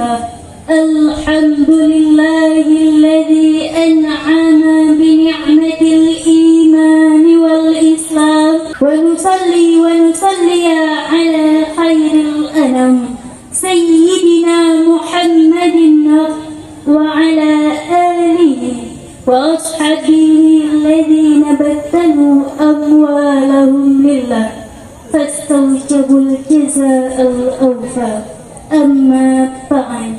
Bismillah. Alhamdulillahilladzi an'ama bi ni'matil iman wal islam wa nusalli ala khairil anam sayyidina Muhammadin wa ala alihi wa ashabihi alladhina battalu amwalahum lillah fastawjabul jazaa'al awfa. Amma ba'd.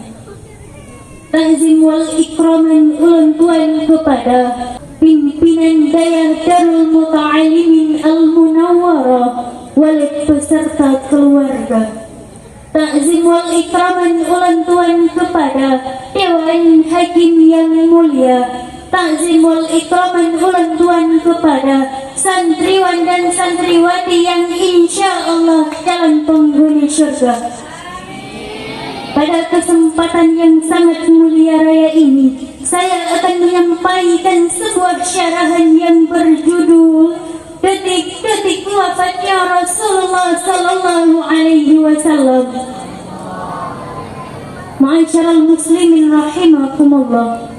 Ta'zim wal ikraman ulun tuan kepada pimpinan Dayah Darul Muta'alimin Al-Munawwarah wal beserta keluarga. Ta'zim wal ikraman ulun tuan kepada Dewan Hakim yang mulia. Ta'zim wal ikraman ulun tuan kepada santriwan dan santriwati yang insya Allah calon penghuni surga. Pada kesempatan yang sangat mulia raya ini, saya akan menyampaikan sebuah syarahan yang berjudul Detik-detik wafatnya Rasulullah Sallallahu Alaihi Wasallam. Ma'asyiral muslimin rahimakumullah.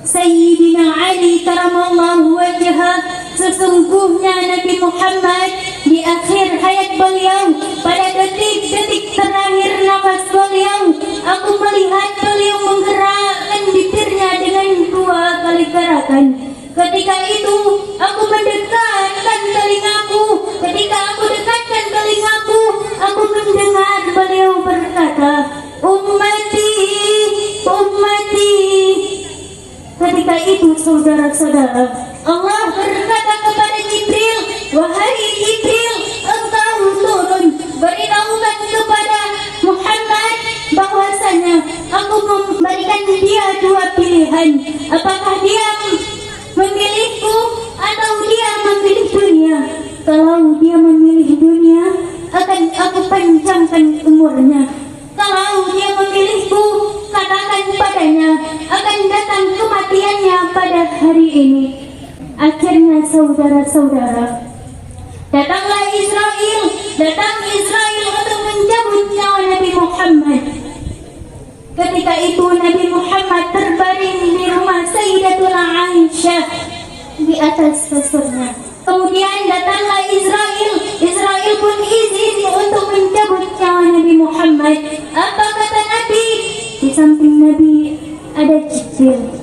Sayyidina Ali karamallahu wajhah, sesungguhnya Nabi Muhammad di akhir hayat beliau, pada detik-detik terakhir nafas beliau, aku melihat beliau menggerakkan bibirnya dengan 2 kali gerakan. Ketika itu aku mendekatkan telingaku. Ketika aku dekatkan telingaku, aku mendengar beliau berkata, "Ummati, ummati." Ketika itu saudara-saudara, Allah berkata kepada Jibril, "Wahai Jibril, engkau turun, beritahukan kepada Muhammad bahwasanya aku memberikan dia 2 pilihan. Apakah dia memilihku atau dia memilih dunia? Kalau dia memilih dunia, akan aku panjangkan umurnya. Kalau dia memilihku, katakan padanya akan datang kematiannya pada hari ini." Akhirnya saudara-saudara, datang Israel untuk mencabut nyawa Nabi Muhammad. Ketika itu Nabi Muhammad terbaring di rumah Sayyidatuna Aisyah di atas kasurnya. Kemudian datanglah Israel pun izin untuk mencabut nyawa Nabi Muhammad. Apa kata Nabi? Di samping Nabi ada Jibril.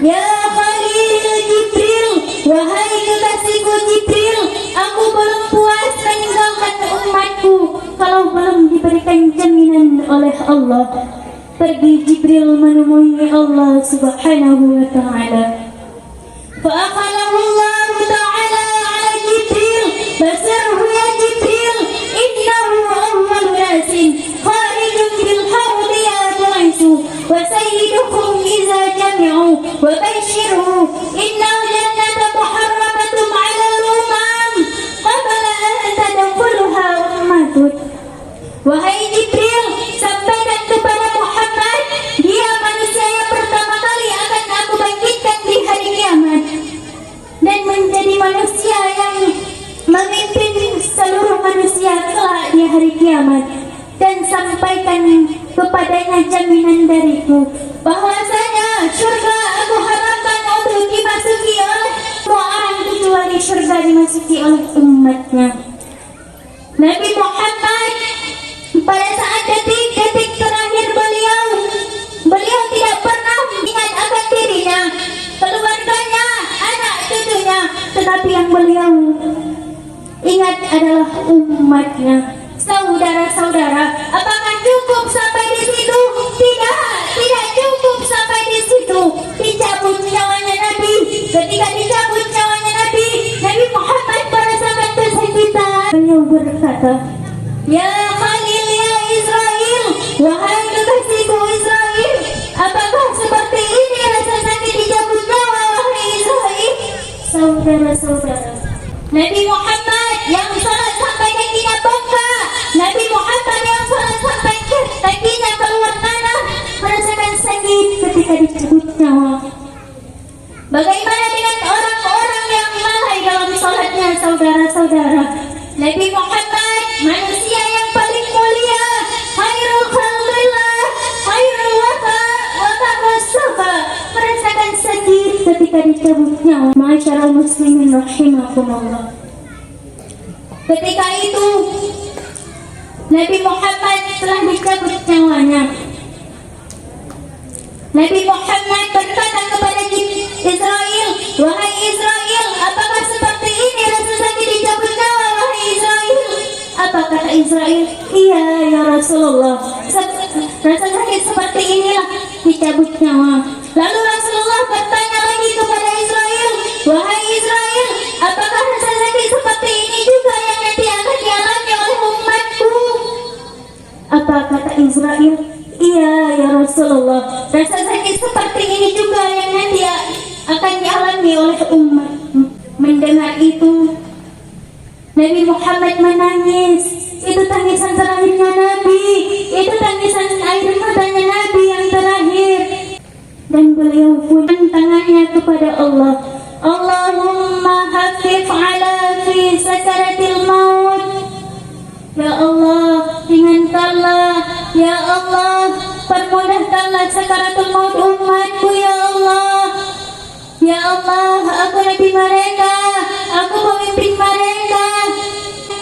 "Ya Khalil Jibril, wahai kekasihku Jibril, aku belum puas meninggalkan umatku kalau belum diberikan jaminan oleh Allah." Pergi Jibril menemui Allah Subhanahu wa ta'ala. Fa'akhalahu Allah ta'ala ala Jibril, "Basirhu ya Jibril, innahu awwal nasin kharijun bil hawdi ya'bu'isu wa sayyidukum iza jami'u wa bashirhu innal jannata muharramatun 'ala al-umam qabla an tadkhuluha ummatun." Wahai Jibril, sampaikan kepada Muhammad, dia manusia yang pertama kali akan aku bangkitkan di hari kiamat dan menjadi manusia yang memimpin seluruh manusia kelak di hari kiamat. Dan sampaikan kepadanya jaminan dariku bahwasanya surga aku harapkan untuk dimasuki oleh semua orang kecuali surga dimasuki oleh umatnya. Nabi Muhammad pada saat detik-detik terakhir beliau tidak pernah ingat akan dirinya, keluarganya, anak cucunya, tetapi yang beliau ingat adalah umatnya. Saudara-saudara, apakah cukup sampai di situ? Tidak cukup sampai di situ. Dicabut nyawanya Nabi. Ketika dicabut nyawanya Nabi Muhammad merasakan kesakitan. Beliau berkata, "Ya Khalil ya Israel, wahai kekasihku Israel, apakah seperti ini rasa sakit dicabut nyawa wahai Israel?" Saudara-saudara, Nabi Muhammad yang salat sampai kakinya bengkak, Nabi Muhammad yang salat sampai kakinya keluar tanah, merasakan sakit ketika dicabut nyawa. Bagaimana dengan orang-orang yang lalai dalam salatnya, saudara-saudara? Nabi Muhammad, manusia yang paling mulia, khairul khalqillah, ketika dicabut nyawa. Masyaallah muslimin rahimakumullah. Ketika itu Nabi Muhammad telah dicabut nyawanya. Nabi Muhammad berkata kepada Israel, wahai Israel, apakah seperti ini rasa sakit dicabut nyawa, wahai Israel? Apa kata Israel? Iya ya Rasulullah, rasa sakit seperti inilah dicabut nyawa. Lalu Rasulullah bertanya lagi kepada Israel, wahai Israel, apakah rasa sakit seperti ini juga yang nanti akan dialami oleh umatku? Apa kata Israel? Iya ya Rasulullah, rasa sakit seperti ini juga yang nanti akan dialami oleh umat. Mendengar itu, Nabi Muhammad menangis. Itu tangisan terakhirnya Nabi, itu tangisan air matanya Nabi yang terakhir. Dan beliau pun tangannya kepada Allah, Allahumma hafif ala fi sakaratil maut. Ya Allah, ringankanlah, ya Allah, permudahkanlah sakaratul maut umatku, ya Allah. Ya Allah, aku nabi mereka, aku pemimpin mereka.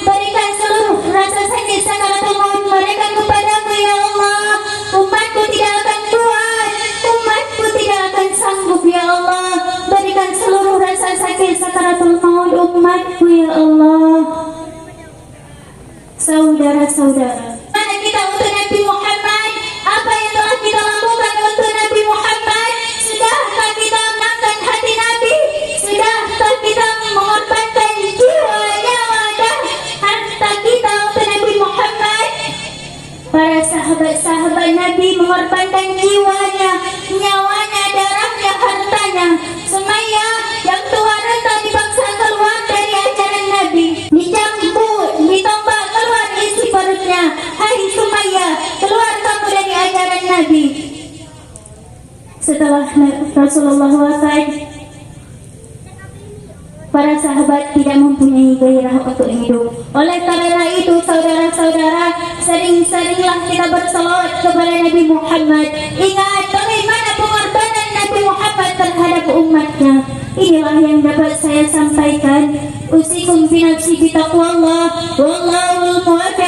Berikan seluruh rasa sakit sakaratul maut mereka kepadamu, ya Allah. Umatku tidak akan kuat, umatku tidak akan sanggup, ya Allah. Berikan seluruh rasa sakit sakaratul maut umatku, ya Allah. Saudara-saudara, mana kita untuk Nabi Muhammad? Apa yang telah kita lakukan untuk Nabi Muhammad? Sudahkah kita menangkan hati Nabi? Sudahkah kita mengorbankan jiwa, nyawa dan harta kita untuk Nabi Muhammad? Para sahabat-sahabat Nabi mengorbankan jiwanya, nyawanya, darahnya, hartanya. Sumayyah yang tua renta dipaksa keluar dari ajaran Nabi, dicambuk, ditombak keluar isi perutnya. Hai Sumayyah, keluar kamu dari ajaran Nabi. Setelah Rasulullah wafat, para sahabat tidak mempunyai gairah untuk hidup. Oleh karena itu, saudara-saudara, sering-seringlah kita berselawat kepada Nabi Muhammad. Ingat bagaimana pengorbanan Nabi Muhammad terhadap umatnya. Inilah yang dapat saya sampaikan. Usikum fi nafsi bi taqwallah, wallahu muwaffiq